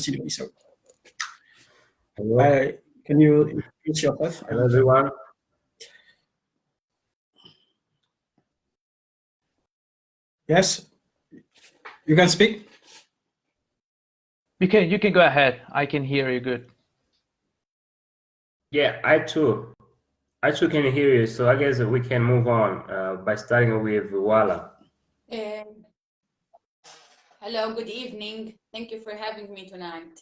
Agostinho. Issau. Hello. Can you introduce yourself? Hello, everyone. Yes, you can speak. You can go ahead. I can hear you good. Yeah, I too can hear you. So I guess we can move on by starting with Wlaa. Hello, good evening. Thank you for having me tonight.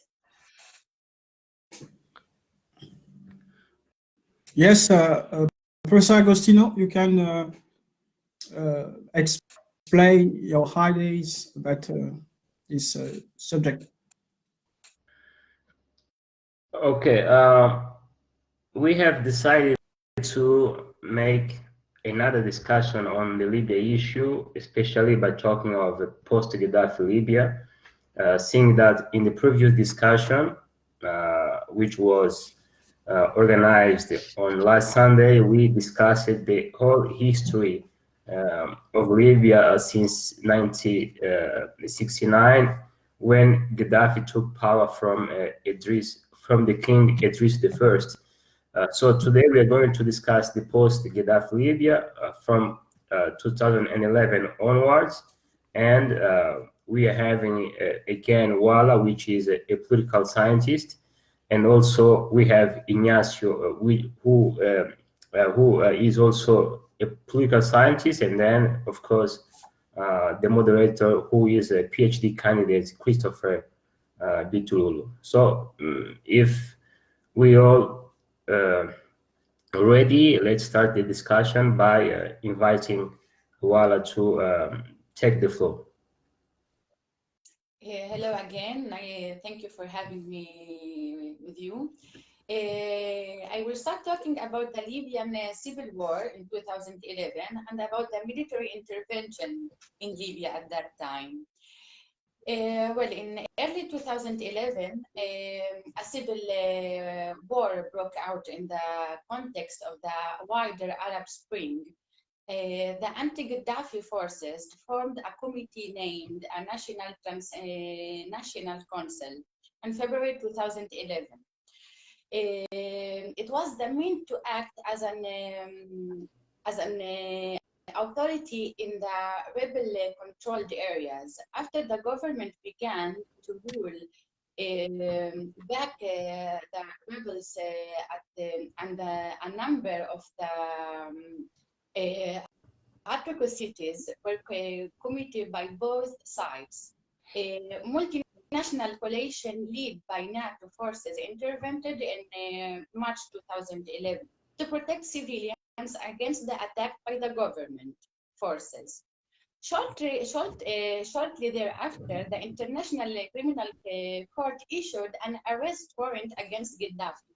Yes, Professor Agostinho, you can explain your ideas about this subject. Okay, we have decided to make another discussion on the Libya issue, especially by talking of the post-Gaddafi Libya, seeing that in the previous discussion, which was organized on last Sunday, we discussed the whole history of Libya since 1969, when Gaddafi took power from the King Idris I. So today we are going to discuss the post-Gaddafi Libya from 2011 onwards, and we are having again Wlaa, which is a political scientist, and also we have Ignacio, who is also a political scientist, and then of course the moderator, who is a Ph.D. candidate, Christopher Bitouloulou. So if we all ready, let's start the discussion by inviting Wlaa to take the floor. Hello again. I thank you for having me with you. I will start talking about the Libyan civil war in 2011 and about the military intervention in Libya at that time. Well, in early 2011, a civil war broke out in the context of the wider Arab Spring. The anti-Gaddafi forces formed a committee named a National Council in February 2011. It was the mean to act as an authority in the rebel-controlled areas after the government began to rule back the rebels and a number of the atrocities were committed by both sides. A multinational coalition led by NATO forces intervened in March 2011 to protect civilians against the attack by the government forces. Shortly thereafter, the International Criminal Court issued an arrest warrant against Gaddafi.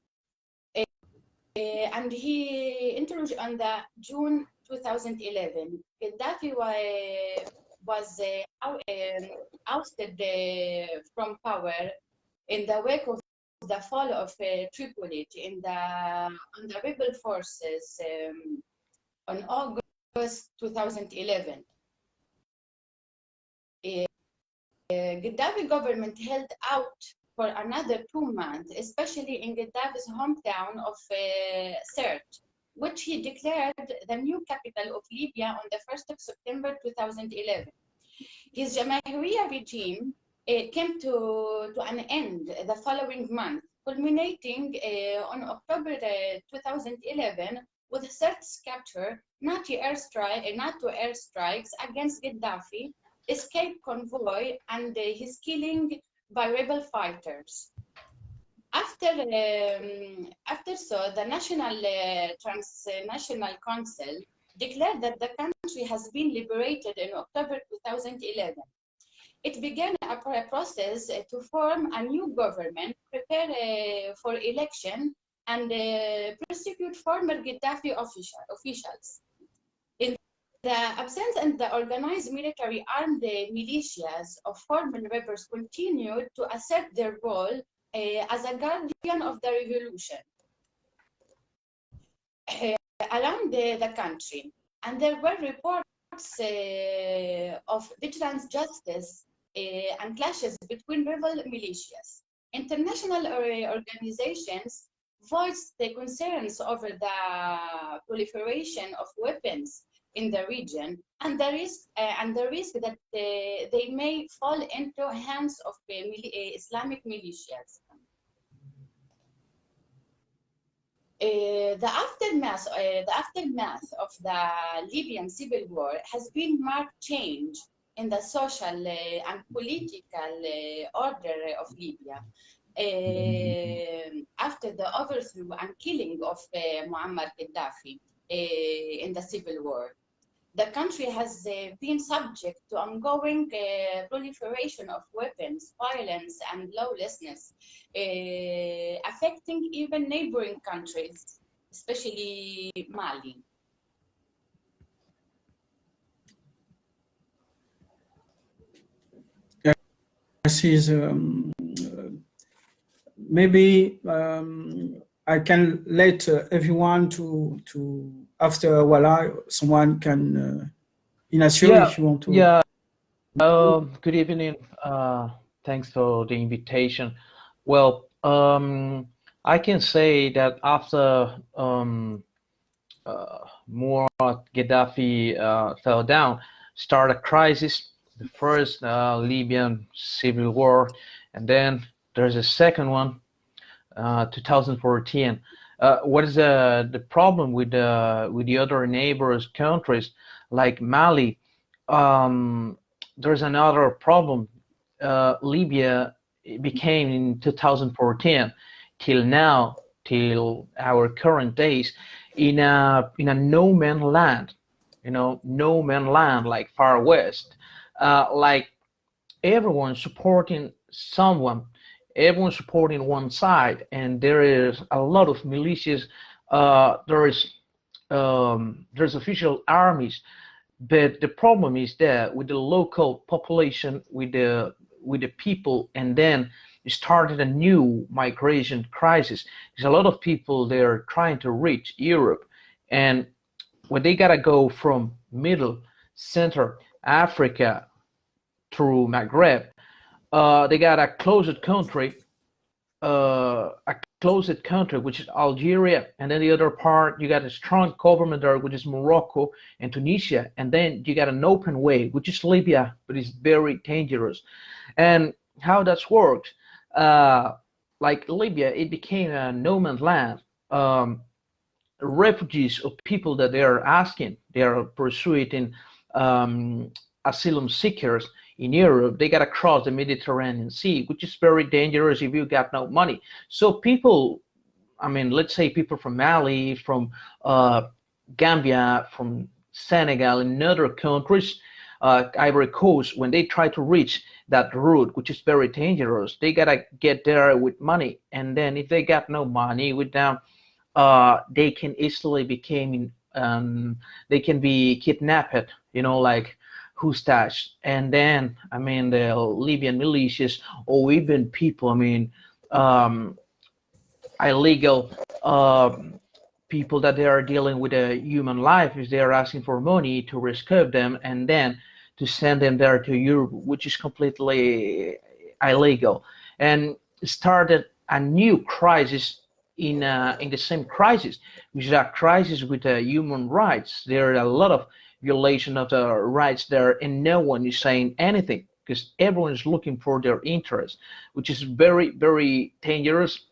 And he introduced on the June 2011. Gaddafi was ousted from power in the wake of the fall of Tripoli on the rebel forces on August 2011. Gaddafi government held out for another 2 months, especially in Gaddafi's hometown of Sirte, which he declared the new capital of Libya on the 1st of September 2011. His Jamahiriya regime came to an end the following month, culminating on October 2011 with Sirte's capture, NATO airstrikes against Gaddafi, escape convoy, and his killing by rebel fighters. After the National Council declared that the country has been liberated in October 2011. It began a process to form a new government, prepare for election, and prosecute former Gaddafi officials. In the absence and the organized military armed militias of former rebels continued to assert their role as a guardian of the revolution around the country. And there were reports of vigilance justice and clashes between rebel militias. International organizations voiced their concerns over the proliferation of weapons in the region and the risk that they may fall into hands of Islamic militias. The aftermath of the Libyan civil war has been marked change in the social and political order of Libya. After the overthrow and killing of Muammar Gaddafi in the civil war, the country has been subject to ongoing proliferation of weapons, violence, and lawlessness, affecting even neighboring countries, especially Mali. This is maybe I can let everyone to after Wlaa, someone can Ignacio, Yeah, if you want to. yeah. Good evening. Thanks for the invitation. Well, I can say that after Muammar Gaddafi fell down, started a crisis, the first Libyan civil war, and then there's a second one, 2014. What is the problem with the other neighbors countries like Mali? There's another problem. Libya became in 2014 till now, till our current days, in a no man land, no man land, like far west, like everyone supporting someone, everyone supporting one side, and there is a lot of militias. There's official armies, but the problem is that with the local population, with the people, and then it started a new migration crisis. There's a lot of people they're trying to reach Europe, and when they gotta go from middle, center Africa through Maghreb, they got a closed country, which is Algeria, and then the other part you got a strong government there, which is Morocco and Tunisia, and then you got an open way, which is Libya, but it's very dangerous. And how that's worked, like Libya, it became a no man's land. Refugees or people that they are asking, they are pursuing asylum seekers in Europe, they got to cross the Mediterranean Sea, which is very dangerous if you got no money. So people, I mean, let's say people from Mali, from Gambia, from Senegal, and other countries, Ivory Coast, when they try to reach that route, which is very dangerous, they gotta get there with money, and then if they got no money with them, they can easily they can be kidnapped, like hostage, and then I mean the Libyan militias or even people, I mean illegal people that they are dealing with a human life, is they are asking for money to rescue them and then to send them there to Europe, which is completely illegal, and started a new crisis in the same crisis, which is a crisis with human rights. There are a lot of violation of the rights there, and no one is saying anything because everyone is looking for their interest, which is very, very dangerous.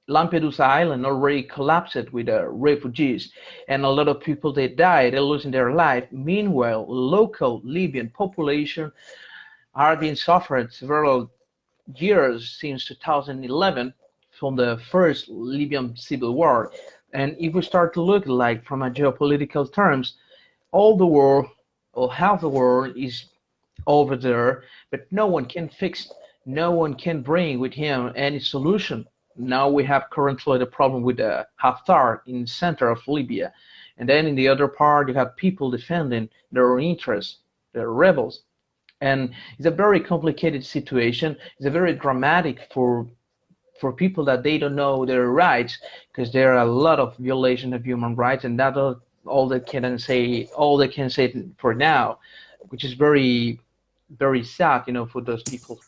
Lampedusa Island already collapsed with refugees, and a lot of people they died, they're losing their life. Meanwhile, local Libyan population are being suffered several years since 2011 from the first Libyan civil war. And if we start to look like from a geopolitical terms, all the world or half the world is over there, but no one can fix, no one can bring with him any solution. Now we have currently the problem with Haftar in the center of Libya, and then in the other part you have people defending their own interests, the rebels, and it's a very complicated situation. It's a very dramatic for people that they don't know their rights, because there are a lot of violation of human rights, and that's all they can say. All they can say for now, which is very, very sad, for those people.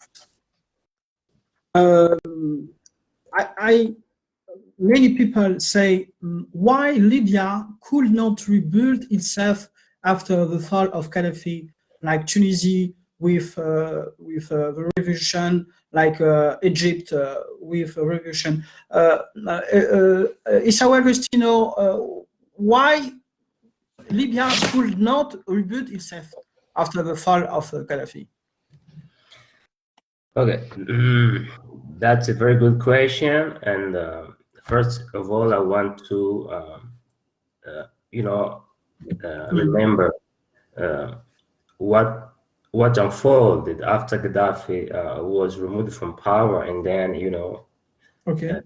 Many people say why Libya could not rebuild itself after the fall of Gaddafi, like Tunisia with the revolution, like Egypt with a revolution. Issau Agostinho, why Libya could not rebuild itself after the fall of Gaddafi? Okay, that's a very good question. And first of all, I want to, remember what unfolded after Gaddafi was removed from power, and then Okay.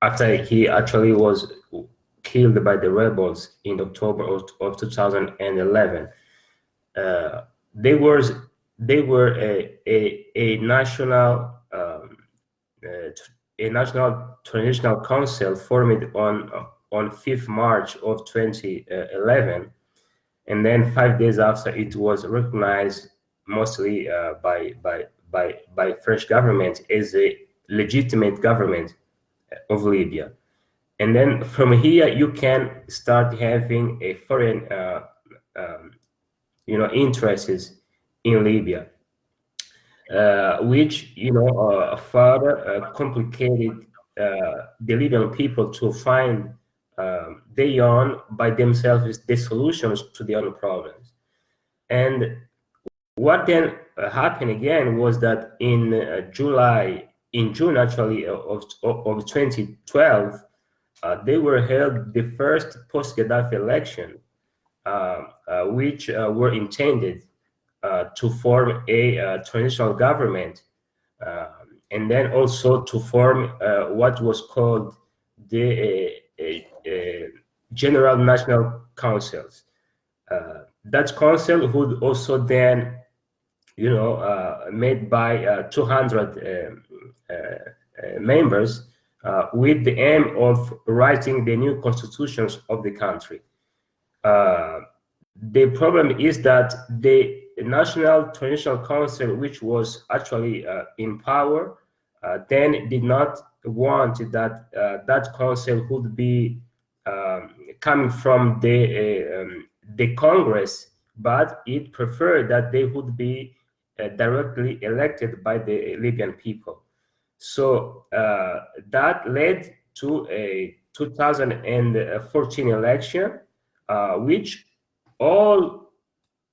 after he actually was killed by the rebels in October of 2011. They were a national transitional council formed on 5th March of 2011, and then 5 days after it was recognized mostly by French government as a legitimate government of Libya. And then from here you can start having a foreign interests in Libya, which further complicated the Libyan people to find their own by themselves the solutions to their own problems. And what then happened again was that in June actually of 2012, they were held the first post-Gaddafi election, which were intended to form a transitional government, and then also to form what was called the General National Councils. That council would also then, made by 200 members with the aim of writing the new constitutions of the country. The problem is that the National Transitional Council, which was actually in power, then did not want that that council would be coming from the Congress, but it preferred that they would be directly elected by the Libyan people. So that led to a 2014 election, which all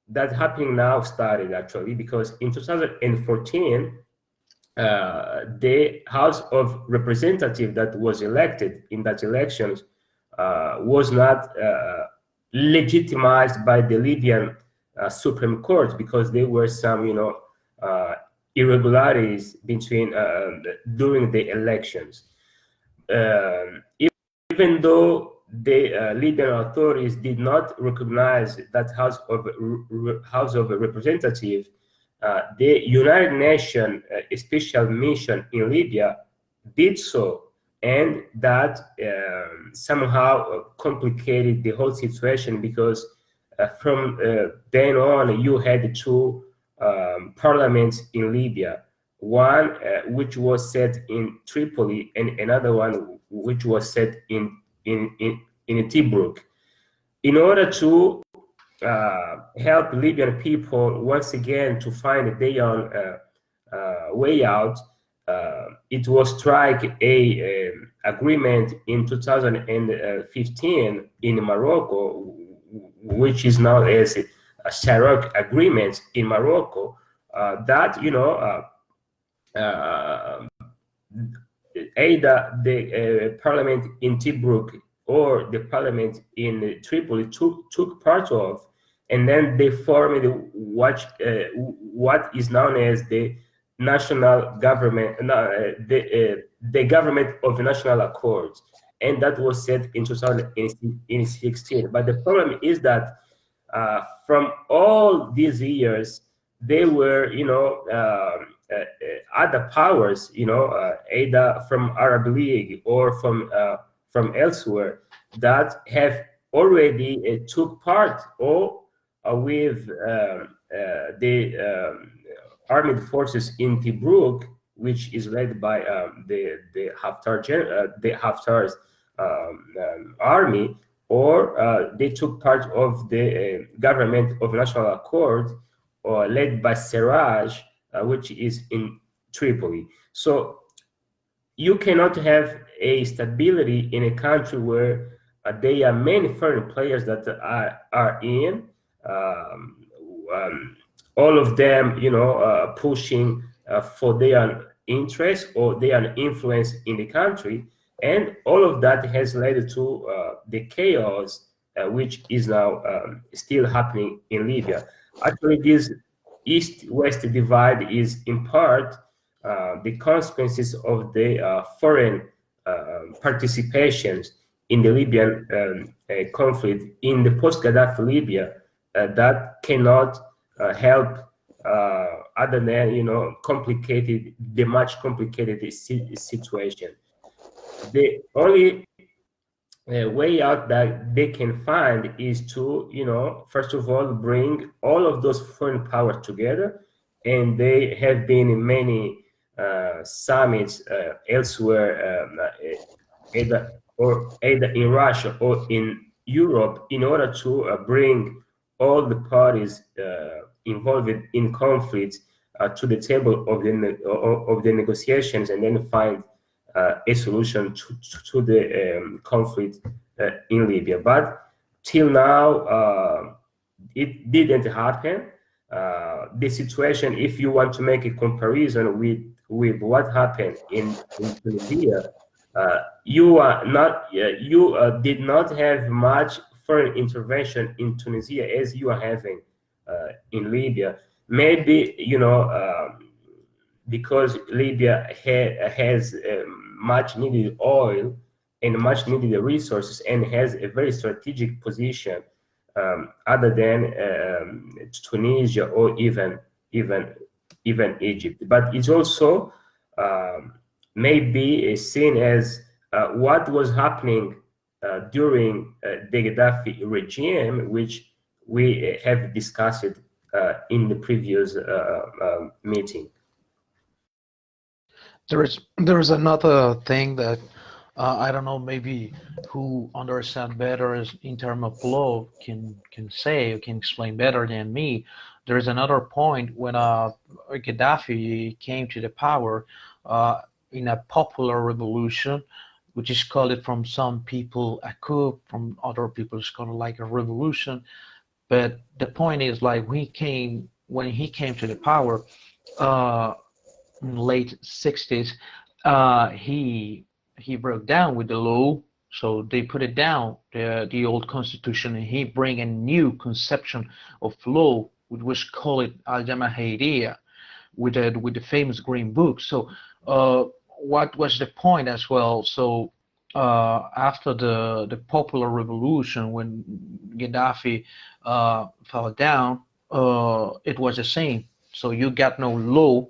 that happening now started actually, because in 2014, the House of Representatives that was elected in that elections was not legitimized by the Libyan Supreme Court, because there were some, irregularities between during the elections. Even though the Libyan authorities did not recognize that House of Representatives, the United Nations Special Mission in Libya did so, and that somehow complicated the whole situation, because from then on you had two parliaments in Libya, one which was set in Tripoli, and another one which was set in Tobruk, in order to help Libyan people once again to find their own way out. It was struck a agreement in 2015 in Morocco, which is known as a Sharak agreement in Morocco, that either the parliament in Tobruk or the parliament in Tripoli took part of, and then they formed what is known as the national government, the government of the national accords, and that was set in 2016. But the problem is that from all these years, they were, other powers, either from Arab League or from elsewhere, that have already took part or with the armed forces in Tobruk, which is led by the Haftar's army, or they took part of the government of national accord, or led by Serraj, which is in Tripoli. So you cannot have a stability in a country where there are many foreign players that are in, all of them, you know, pushing for their interest or their influence in the country, and all of that has led to the chaos which is now still happening in Libya. Actually, this East-West divide is in part the consequences of the foreign participations in the Libyan conflict, in the post-Gaddafi Libya, that cannot help other than, you know, the much complicated situation. The only way out that they can find is to, you know, first of all, bring all of those foreign powers together, and they have been in many summits elsewhere, either in Russia or in Europe, in order to bring all the parties involved in conflicts to the table of the negotiations, and then find a solution to the conflict in Libya. But till now, it didn't happen. The situation, if you want to make a comparison with what happened in Libya, you did not have much foreign intervention in Tunisia as you are having in Libya. Maybe, you know, because Libya has much needed oil and much needed resources, and has a very strategic position, other than Tunisia or even Egypt. But it's also maybe seen as what was happening during the Gaddafi regime, which we have discussed in the previous meeting. There is another thing that I don't know, maybe who understand better in terms of law can say or can explain better than me. There is another point when Gaddafi came to the power in a popular revolution, which is called from some people a coup, from other people it's called like a revolution. But the point is, like, when he came to the power in late 60s, he broke down with the law, so they put it down, the old constitution, and he bring a new conception of law, which was called al-Jamahiriya, with the famous Green Book. So what was the point as well? So after the popular revolution, when Gaddafi fell down, it was the same. So you got no law.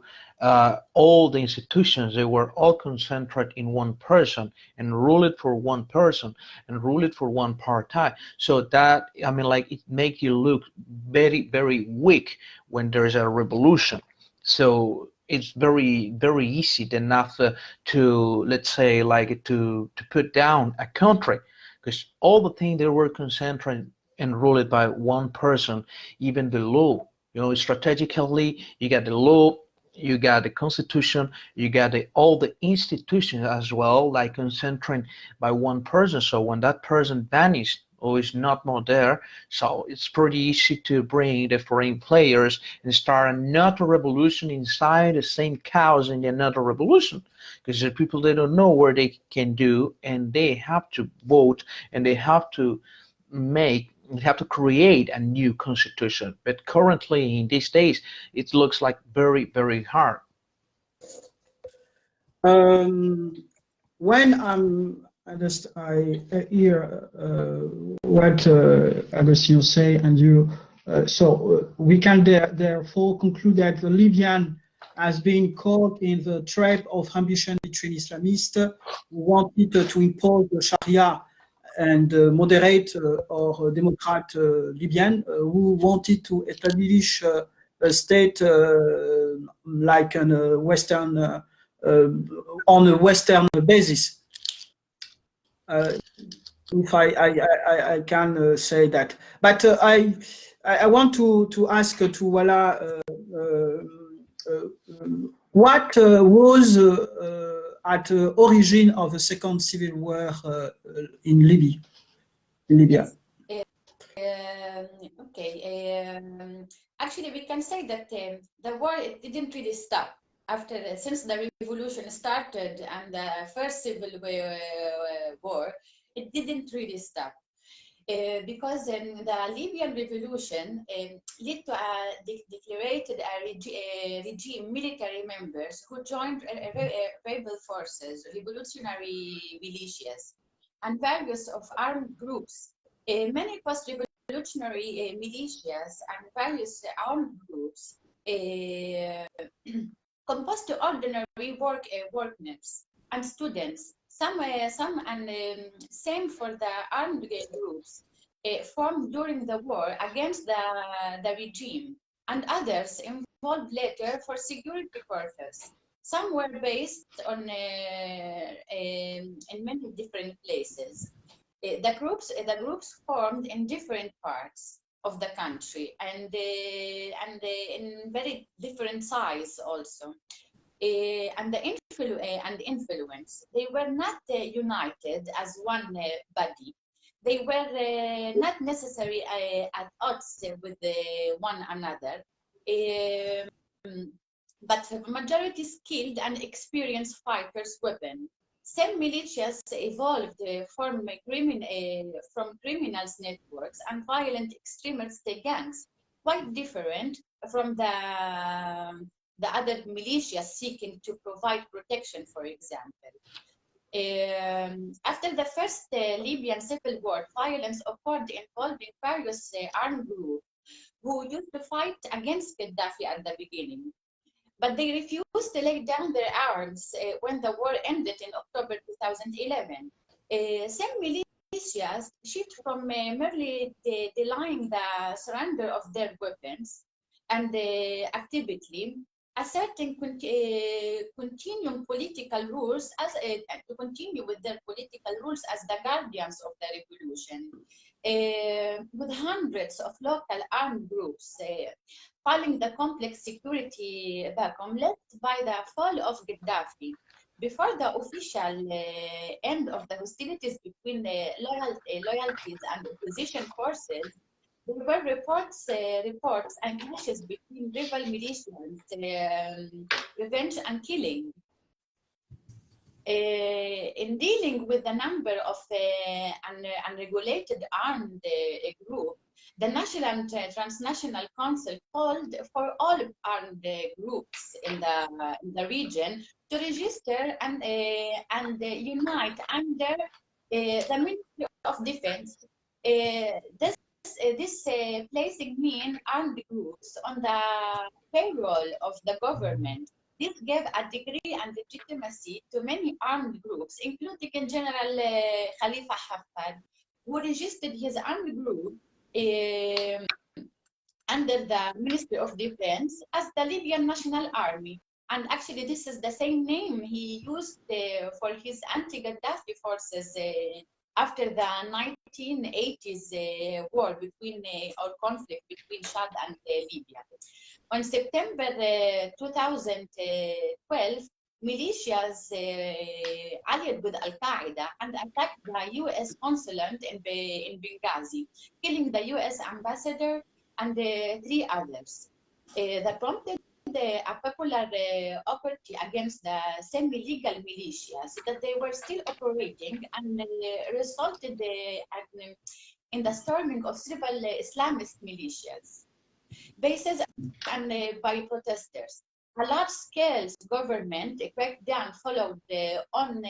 All the institutions, they were all concentrated in one person and ruled for one person and ruled for one party. So that, I mean, like, it makes you look very, very weak when there's a revolution. So it's very, very easy enough to, let's say, like, to put down a country, because all the things they were concentrated and ruled by one person, even the law, you know, strategically, you got the law, you got the constitution, you got all the institutions as well, like concentrated by one person. So when that person vanished or is not more there, so it's pretty easy to bring the foreign players and start another revolution inside the same chaos in another revolution, because the people, they don't know where they can do, and they have to vote, and they have to create a new constitution. But currently, in these days, it looks like very, very hard. When I hear what Agostinho say, and you, so we can therefore conclude that the Libyan has been caught in the trap of ambition between Islamists who wanted to impose the Sharia and moderate or Democrat Libyan who wanted to establish a state like a Western on a Western basis. If I can say that, but I want to ask to Wlaa what was at the origin of the second civil war in Libya. Yes. Okay. Actually, we can say that the war, it didn't really stop after since the revolution started and the first civil war. It didn't really stop. Because the Libyan revolution led to a declared regime military members who joined rebel forces, revolutionary militias, and various of armed groups. Many post-revolutionary militias and various armed groups composed to ordinary workers and students. Some and same for the armed groups formed during the war against the regime, and others involved later for security purposes. Some were based on in many different places. The groups formed in different parts of the country and in very different size also. And the influence. They were not united as one body. They were not necessarily at odds with one another, but the majority skilled and experienced fighters weapon. Some militias evolved from criminals networks and violent extremist gangs, quite different from the other militias seeking to provide protection, for example. After the first Libyan civil war, violence occurred involving various armed groups who used to fight against Gaddafi at the beginning. But they refused to lay down their arms when the war ended in October 2011. Some militias shift from merely denying the surrender of their weapons and actively asserting continuing political rules as to continue with their political rules as the guardians of the revolution, with hundreds of local armed groups following the complex security vacuum led by the fall of Gaddafi. Before the official end of the hostilities between the loyalties and opposition forces, there were reports and clashes between rival militias, revenge and killing. In dealing with the number of unregulated armed group, the National and Transnational Council called for all armed groups in the region to register and unite under the Ministry of Defense. This placing mean armed groups on the payroll of the government. This gave a degree and legitimacy to many armed groups, including General Khalifa Haftar, who registered his armed group under the Ministry of Defense as the Libyan National Army. And actually, this is the same name he used for his anti-Gaddafi forces after the 1980s war between or conflict between Chad and Libya. On September 2012, militias allied with Al-Qaeda and attacked the U.S. consulate in Benghazi, killing the U.S. ambassador and 3 others. That prompted a popular outcry against the semi-legal militias that they were still operating and resulted in the storming of several Islamist militias bases and by protesters. A large-scale government crackdown followed on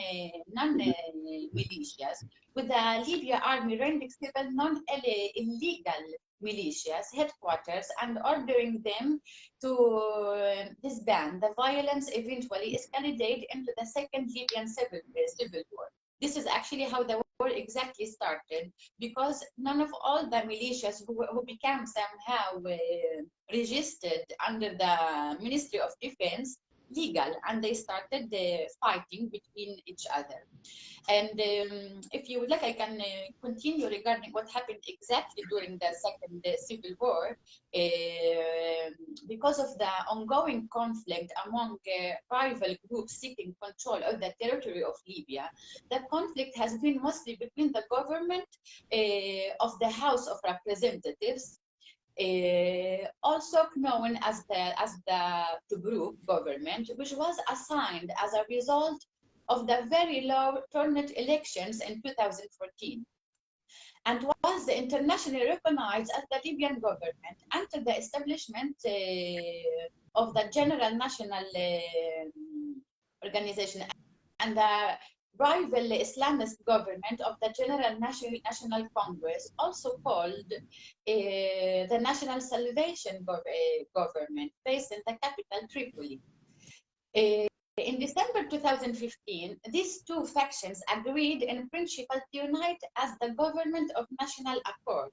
non-militias, with the Libya army rendering several non-illegal militias headquarters and ordering them to disband. The violence eventually escalated into the second Libyan civil war. This is actually how the war exactly started, because none of all the militias who became somehow registered under the Ministry of Defense legal, and they started fighting between each other. And if you would like, I can continue regarding what happened exactly during the Second Civil War. Because of the ongoing conflict among rival groups seeking control of the territory of Libya, the conflict has been mostly between the government of the House of Representatives, also known as the Tobruk government, which was assigned as a result of the very low turnout elections in 2014, and was internationally recognized as the Libyan government until the establishment of the General National Organization and the rival Islamist government of the General National Congress, also called the National Salvation Government, based in the capital Tripoli. In December 2015, these two factions agreed in principle to unite as the Government of National Accord.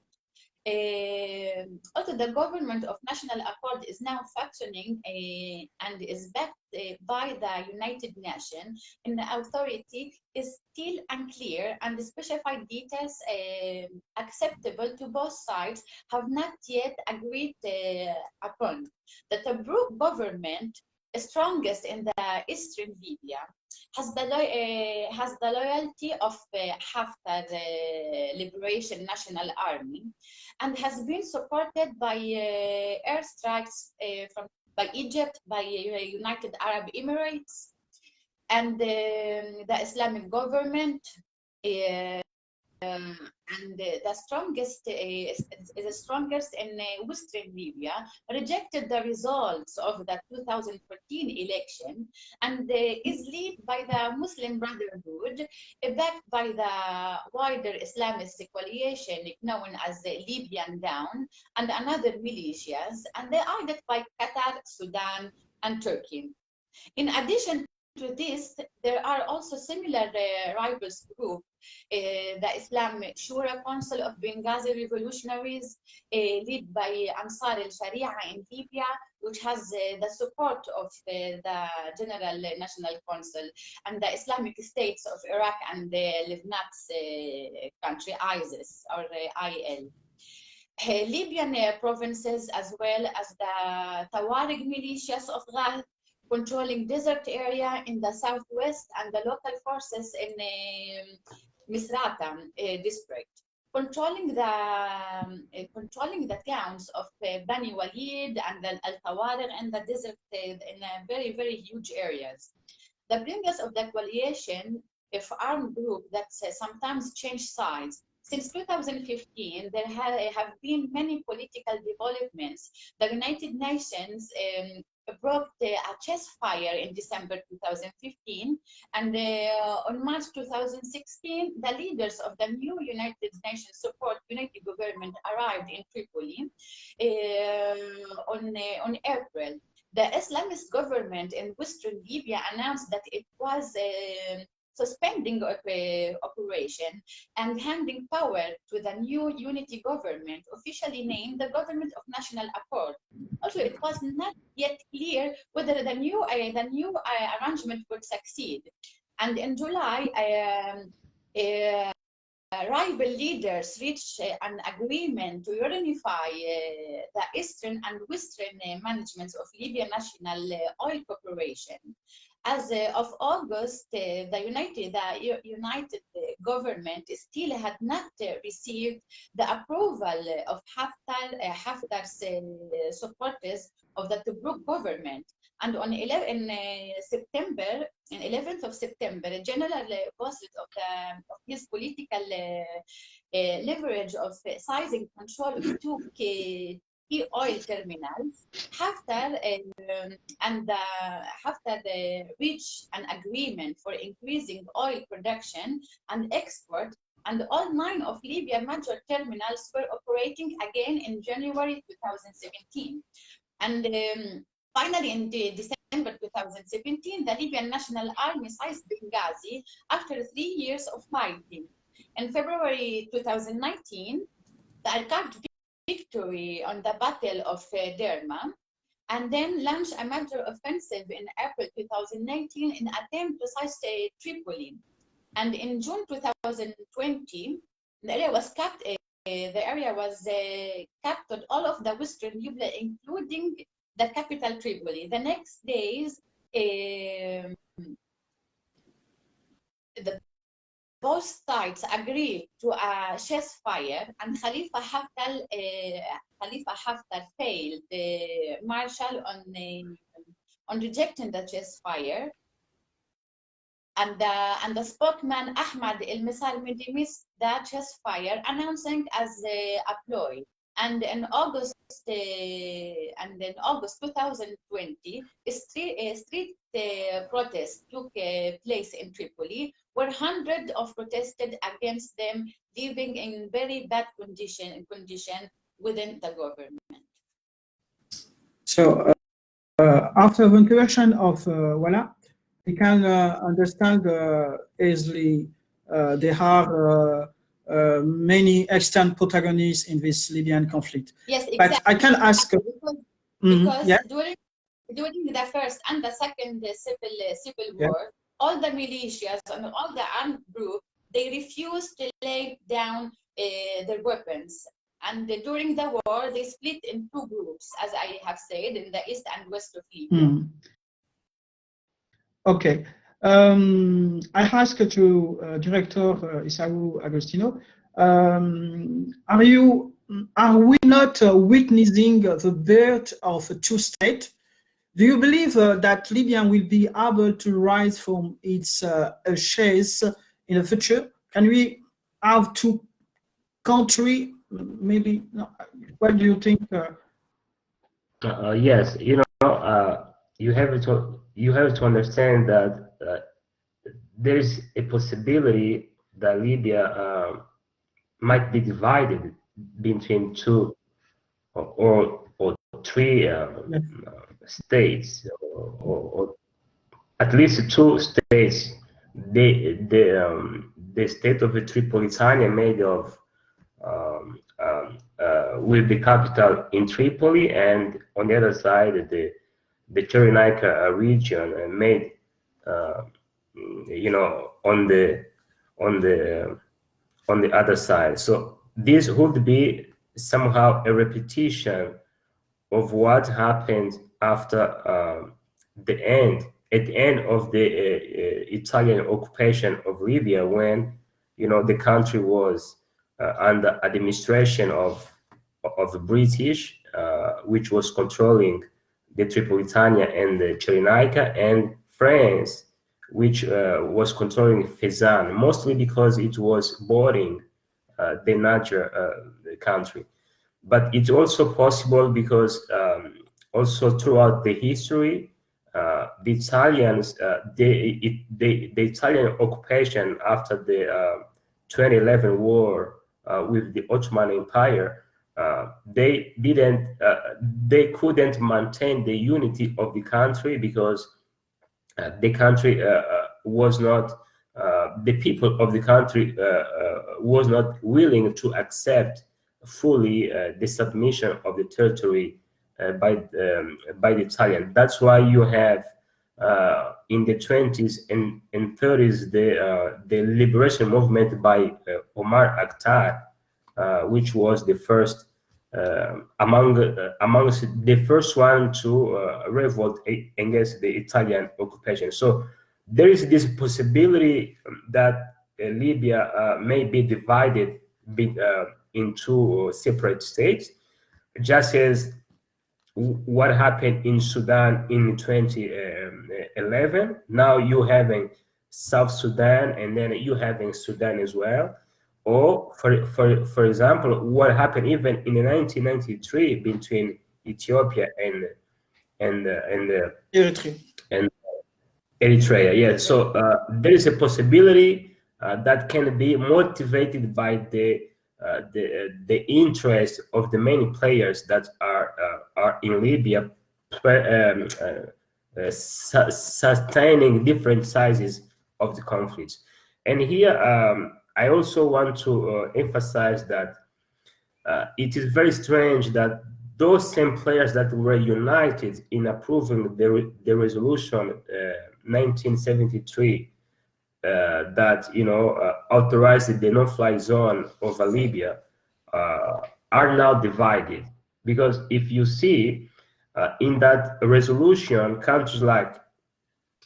Also, the Government of National Accord is now functioning and is backed by the United Nations, and the authority is still unclear, and the specified details acceptable to both sides have not yet agreed upon. The Tobruk government, strongest in the eastern Libya, has the loyalty of Haftar Liberation National Army, and has been supported by airstrikes by Egypt, by United Arab Emirates, and the Islamic government. And the strongest is the strongest in Western Libya, rejected the results of the 2014 election, and is led by the Muslim Brotherhood, backed by the wider Islamist coalition known as the Libyan Dawn and another militias, and they are led by Qatar, Sudan, and Turkey. In addition to this, there are also similar rivals groups, the Islamic Shura Council of Benghazi Revolutionaries, led by Ansar al-Sharia in Libya, which has the support of the General National Council, and the Islamic States of Iraq and Lebanon's country, ISIS or IL. Libyan provinces, as well as the Tawarig militias of Wlaa, controlling desert area in the southwest, and the local forces in Misrata district, controlling the towns of Bani Walid and Al Tawarig in the desert in very, very huge areas. The bringers of the coalition, if armed group that sometimes change sides. Since 2015, there have been many political developments. The United Nations broke a ceasefire in December 2015, and on March 2016, the leaders of the new United Nations support United Government arrived in Tripoli on April. The Islamist government in Western Libya announced that it was suspending operation and handing power to the new unity government, officially named the Government of National Accord. Also, it was not yet clear whether the new arrangement would succeed. And in July, rival leaders reached an agreement to unify the eastern and western managements of Libya National Oil Corporation. As of August, the United government still had not received the approval of Haftar's supporters of the Tobruk government. And on 11th of September, a general boasted of his political leverage of seizing control of two key oil terminals. Haftar reached an agreement for increasing oil production and export, and all 9 of Libya's major terminals were operating again in January 2017. And finally, in December 2017, the Libyan National Army seized Benghazi after 3 years of fighting. In February 2019, the Al-Qaeda victory on the Battle of Derma, and then launched a major offensive in April 2019 in attempt to seize Tripoli. And in June 2020, the area was captured. Captured all of the western Libya, including the capital Tripoli. The next days, both sides agreed to a ceasefire, and Khalifa Haftar failed the marshal on rejecting the ceasefire. And the spokesman Ahmad El-Misalmi missed the ceasefire, announcing as a ploy. And in August 2020, street protests took place in Tripoli, where hundreds of protested against them, living in very bad condition within the government. So after the incursion of Wlaa, we can understand easily there are many extant protagonists in this Libyan conflict. Yes, exactly. But I can ask because yeah. during the first and the second civil war, all the militias and all the armed groups, they refused to lay down their weapons. And during the war, they split in two groups, as I have said, in the east and west of Libya. Okay. I ask to Director Issau Agostinho, are we not witnessing the birth of a two-state? Do you believe that Libya will be able to rise from its ashes in the future? Can we have two countries? Maybe. No. What do you think? Yes, you have to understand that there is a possibility that Libya might be divided between two or three states, or at least two states. The state of the Tripolitania, made of with the capital in Tripoli, and on the other side the Cyrenaica region, made on the other side. So this would be somehow a repetition of what happened after at the end of the Italian occupation of Libya, when the country was under administration of the British, which was controlling the Tripolitania and the Cyrenaica, and France, which was controlling Fezzan, mostly because it was bordering the Niger country. But it's also possible because also throughout the history, the Italians, the Italian occupation after the 2011 war with the Ottoman Empire, they couldn't maintain the unity of the country, because the country was not, the people of the country was not willing to accept fully the submission of the territory by the Italian. That's why you have in the 20s and 30s the liberation movement by Omar Akhtar, which was the first amongst the first one to revolt against the Italian occupation. So there is this possibility that Libya may be divided into separate states, just as what happened in Sudan in 2011. Now you having South Sudan, and then you having Sudan as well. Or for example, what happened even in 1993 between Ethiopia and Eritrea. Yeah. So there is a possibility that can be motivated by the interest of the many players that are in Libya, sustaining different sizes of the conflicts. And here I also want to emphasize that it is very strange that those same players that were united in approving the resolution 1973 that authorized the no-fly zone over Libya are now divided, because if you see in that resolution, countries like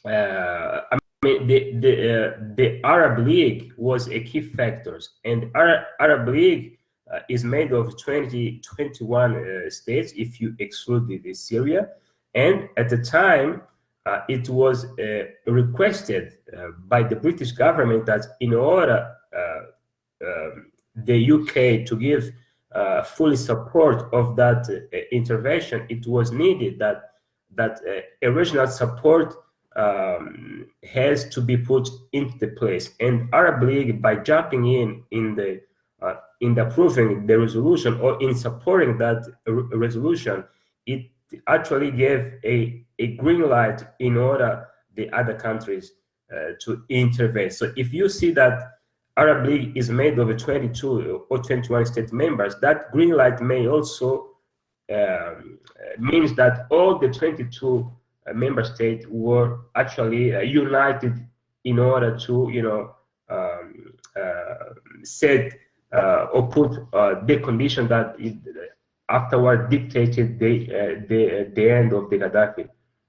I mean, the Arab League was a key factor, and Arab League is made of 21 states if you exclude the Syria, and at the time it was requested by the British government that in order the UK to give fully support of that intervention, it was needed that a regional support has to be put into place. And Arab League, by jumping in the approving the resolution or in supporting that resolution, it actually gave a green light in order the other countries to intervene. So if you see that Arab League is made of 22 or 21 state members, that green light may also means that all the 22 member states were actually united in order to set or put the condition that afterward dictated the end of the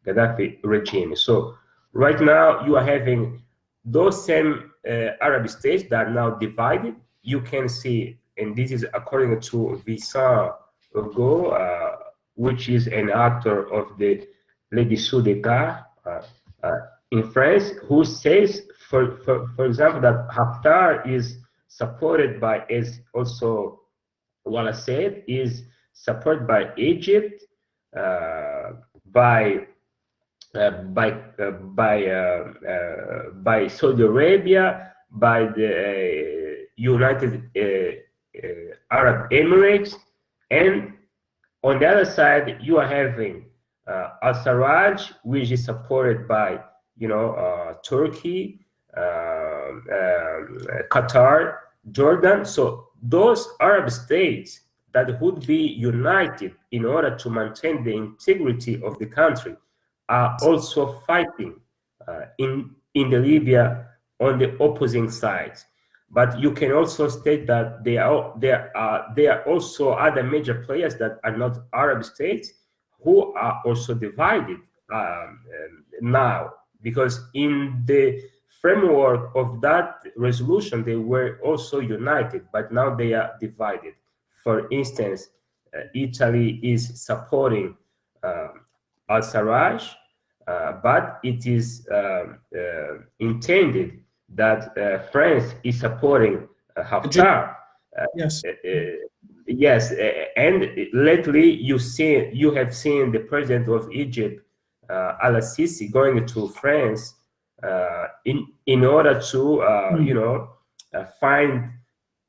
Gaddafi regime. So right now you are having those same Arab states that are now divided. You can see, and this is according to Issau Agostinho, which is an actor of the L'Édition d'État in France, who says, for example, that Haftar is supported by, as also Wlaa said, is supported by Egypt, by Saudi Arabia, by the United Arab Emirates, and on the other side you are having al-Sarraj, which is supported by Turkey, Qatar, Jordan. So those Arab states that would be united in order to maintain the integrity of the country are also fighting in the Libya on the opposing sides. But you can also state that there are also other major players that are not Arab states who are also divided now, because in the framework of that resolution they were also united, but now they are divided. For instance, Italy is supporting al-Sarraj, but it is intended that France is supporting Haftar. Yes. Yes, and lately you have seen the president of Egypt, al-Sisi, going to France in order to find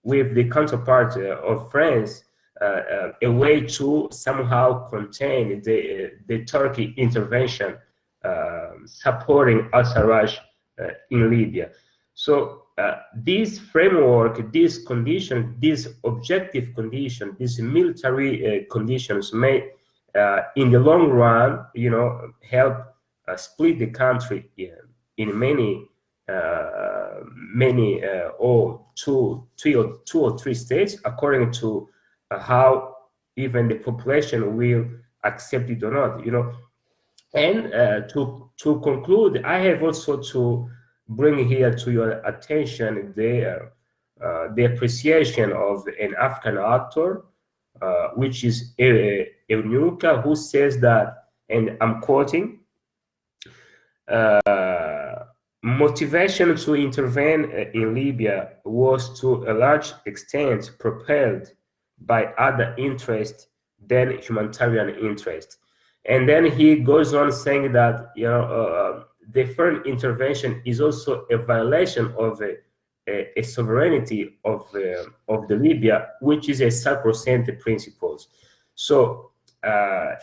with the counterpart of France a way to somehow contain the Turkey intervention supporting al-Sarraj in Libya. So this framework, these conditions, these objective conditions, these military conditions may, in the long run, help split the country in many, or two or three states, according to how even the population will accept it or not. And to conclude, I have also to bring here to your attention the appreciation of an African actor, which is Eunuka, who says that, and I'm quoting, motivation to intervene in Libya was to a large extent propelled by other interests than humanitarian interest. And then he goes on saying that the foreign intervention is also a violation of a sovereignty of the Libya, which is a sacrosanct principle. So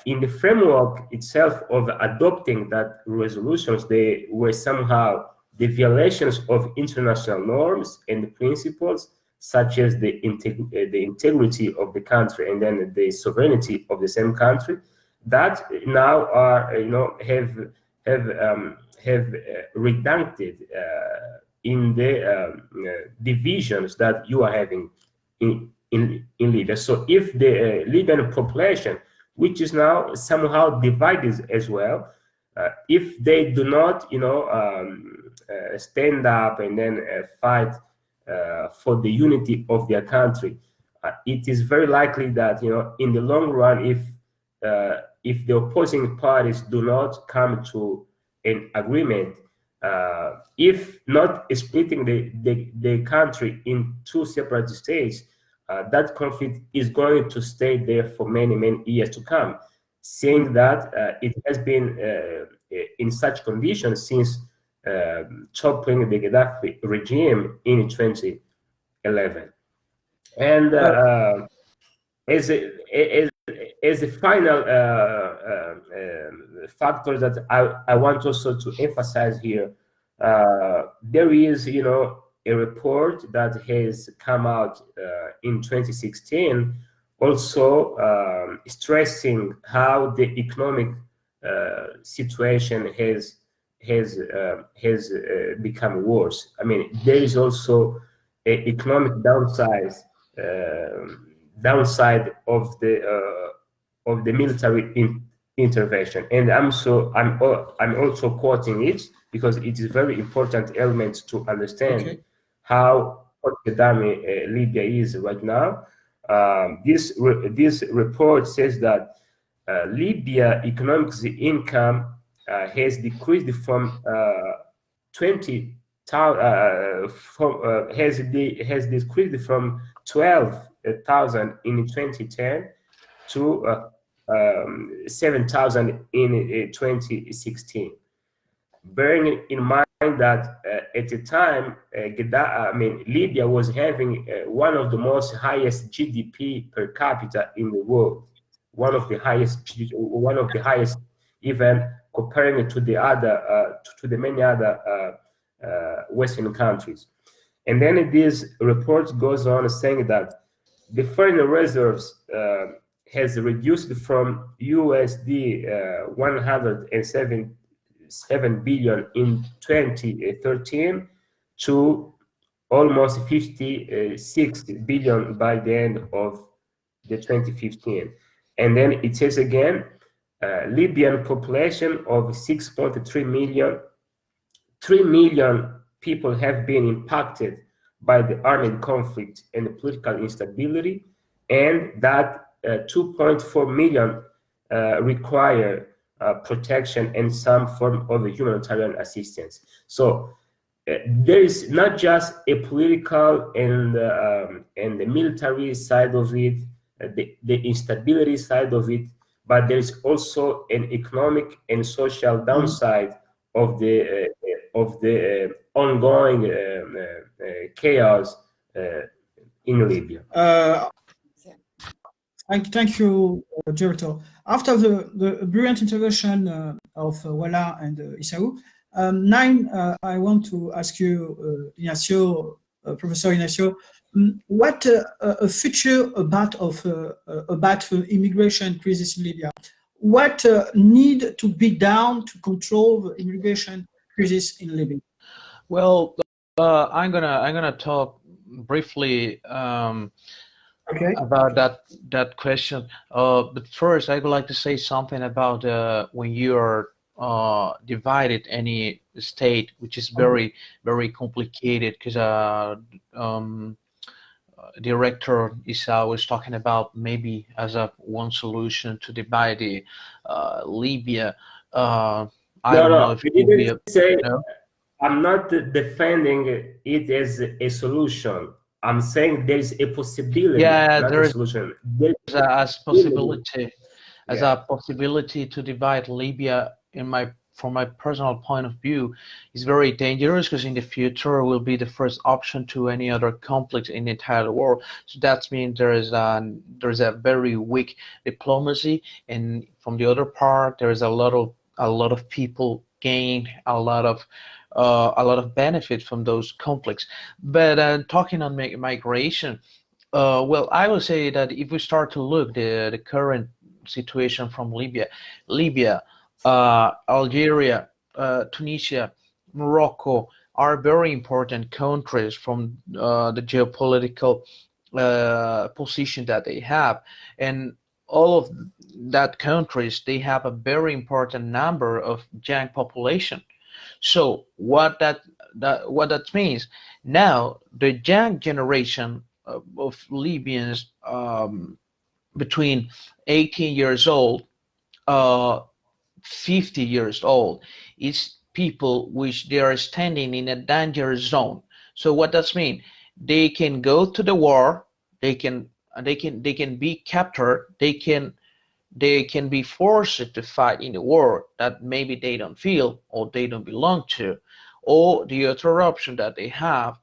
in the framework itself of adopting that resolutions, they were somehow the violations of international norms and principles, such as the integrity of the country and then the sovereignty of the same country, that now are have redacted in the divisions that you are having in Libya. So if the Libyan population, which is now somehow divided as well, if they do not, stand up and then fight for the unity of their country, it is very likely that in the long run, if the opposing parties do not come to an agreement, if not splitting the country in two separate states, that conflict is going to stay there for many years to come, saying that it has been in such conditions since toppling the Gaddafi regime in 2011. And as a final factor that I want also to emphasize here, there is, a report that has come out in 2016, also stressing how the economic situation has become worse. I mean, there is also an economic downside of the military intervention, and I'm also quoting it because it is very important element to understand how post-Gaddafi Libya is right now. This report says that Libya economic income has decreased from 12,000 in 2010 to 7,000 in 2016. Bearing in mind that at the time, Libya was having one of the most highest GDP per capita in the world, one of the highest, even comparing it to the other, to the many other Western countries. And then this report goes on saying that the foreign reserves has reduced from USD 107 billion in 2013 to almost 56 billion by the end of the 2015. And then it says again, Libyan population of 6.3 million, 3 million people have been impacted by the armed conflict and political instability, and that 2.4 million require protection and some form of humanitarian assistance. So there is not just a political and the military side of it, the instability side of it, but there is also an economic and social downside of the ongoing chaos in Libya. Thank you, Gilberto. After the brilliant intervention of Wlaa and Issau, I want to ask you, Ignacio, Professor Ignacio, what a future about immigration crisis in Libya? What need to be done to control the immigration crisis in Libya? Well, I'm gonna talk briefly about that question. But first, I would like to say something about when you are divided any state, which is very complicated, because Director Issau was talking about maybe as a one solution to divide the Libya. I don't know if it would be I'm not defending it as a solution. I'm saying there is a possibility. Yeah, not there a is solution. A possibility to divide Libya. From my personal point of view, is very dangerous, because in the future will be the first option to any other conflict in the entire world. So that means there is a very weak diplomacy, and from the other part, there is a lot of people gain a lot of a lot of benefit from those conflicts. But talking on migration, well, I would say that if we start to look the current situation from Libya, Algeria, Tunisia, Morocco are very important countries from the geopolitical position that they have, and all of that countries, they have a very important number of young population. So what that means now, the young generation of Libyans between 18 years old, uh, 50 years old, is people which they are standing in a danger zone. So what does mean? They can go to the war, they can they can be captured, they can be forced to fight in a war that maybe they don't feel or they don't belong to, or the other option that they have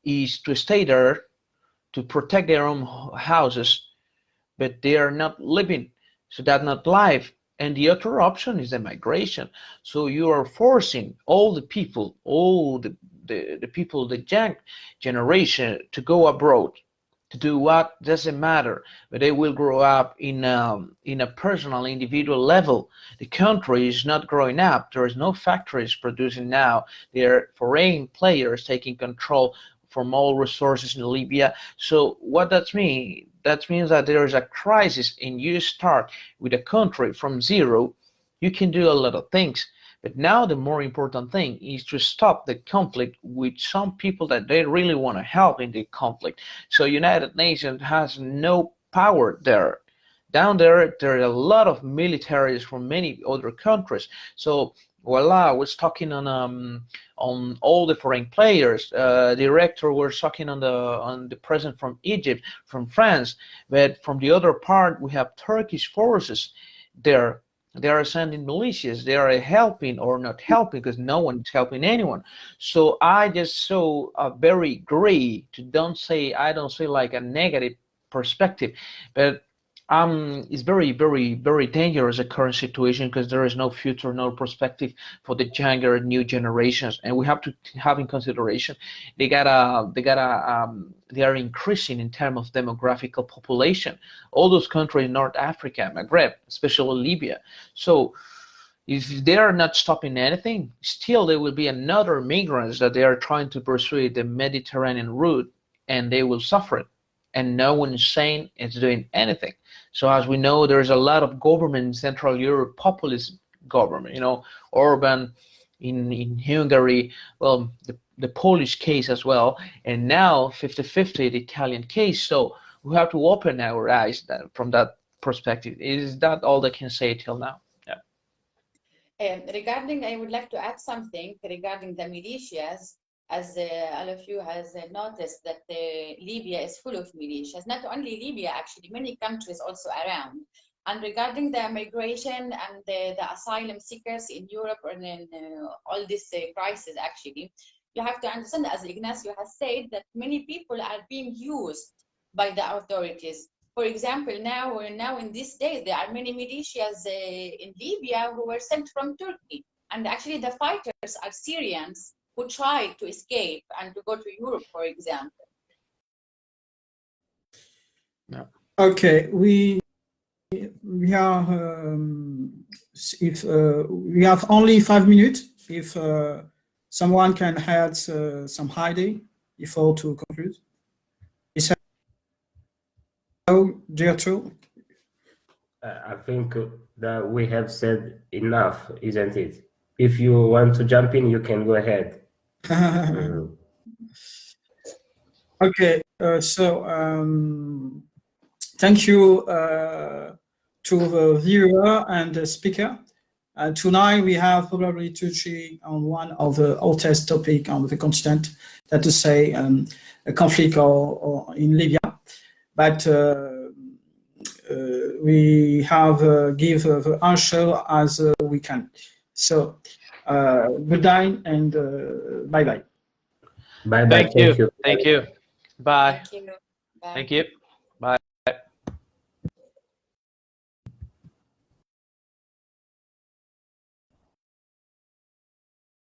is to stay there to protect their own houses, but they are not living, so that's not life. And the other option is the migration. So you are forcing all the people, all the people, the young generation, to go abroad to do what doesn't matter, but they will grow up in a personal, individual level. The country is not growing up. There is no factories producing now. There are foreign players taking control from all resources in Libya. So what that means? That means that there is a crisis, and you start with a country from zero. You can do a lot of things, but now the more important thing is to stop the conflict with some people that they really want to help in the conflict. So United Nations has no power there. Down there, there are a lot of militaries from many other countries. So Wlaa was talking on all the foreign players. Director was talking on the president from Egypt, from France, but from the other part we have Turkish forces there. They are sending militias. They are helping or not helping because no one is helping anyone. So I just saw a very gray, to don't say, I don't say like a negative perspective, but it's very, very, very dangerous a current situation because there is no future, no perspective for the younger new generations, and we have to have in consideration they are increasing in terms of demographical population. All those countries in North Africa, Maghreb, especially Libya. So if they are not stopping anything, still there will be another migrants that they are trying to pursue the Mediterranean route, and they will suffer it, and no one is saying it's doing anything. So as we know, there's a lot of government in Central Europe, populist government, Orban in Hungary, well, the Polish case as well, and now 50-50 the Italian case. So we have to open our eyes from that perspective. Is that all I can say till now? Yeah. Regarding, I would like to add something regarding the militias. As all of you has noticed that Libya is full of militias. Not only Libya, actually, many countries also around. And regarding the migration and the asylum seekers in Europe and in all this crisis, actually, you have to understand, as Ignacio has said, that many people are being used by the authorities. For example, now in these days, there are many militias in Libya who were sent from Turkey. And actually the fighters are Syrians who tried to escape and to go to Europe, for example. Yeah. Okay, we are if we have only 5 minutes. If someone can add some idea before to conclude. Issau, Gertrude? I think that we have said enough, isn't it? If you want to jump in, you can go ahead. Okay, so thank you to the viewer and the speaker. Tonight we have probably touched on one of the hottest topic on the continent, that to say a conflict or in Libya, but we have give the answer as we can. So good night and bye bye. Bye bye. Thank you. Thank you. Bye. Thank you. Bye. Thank you.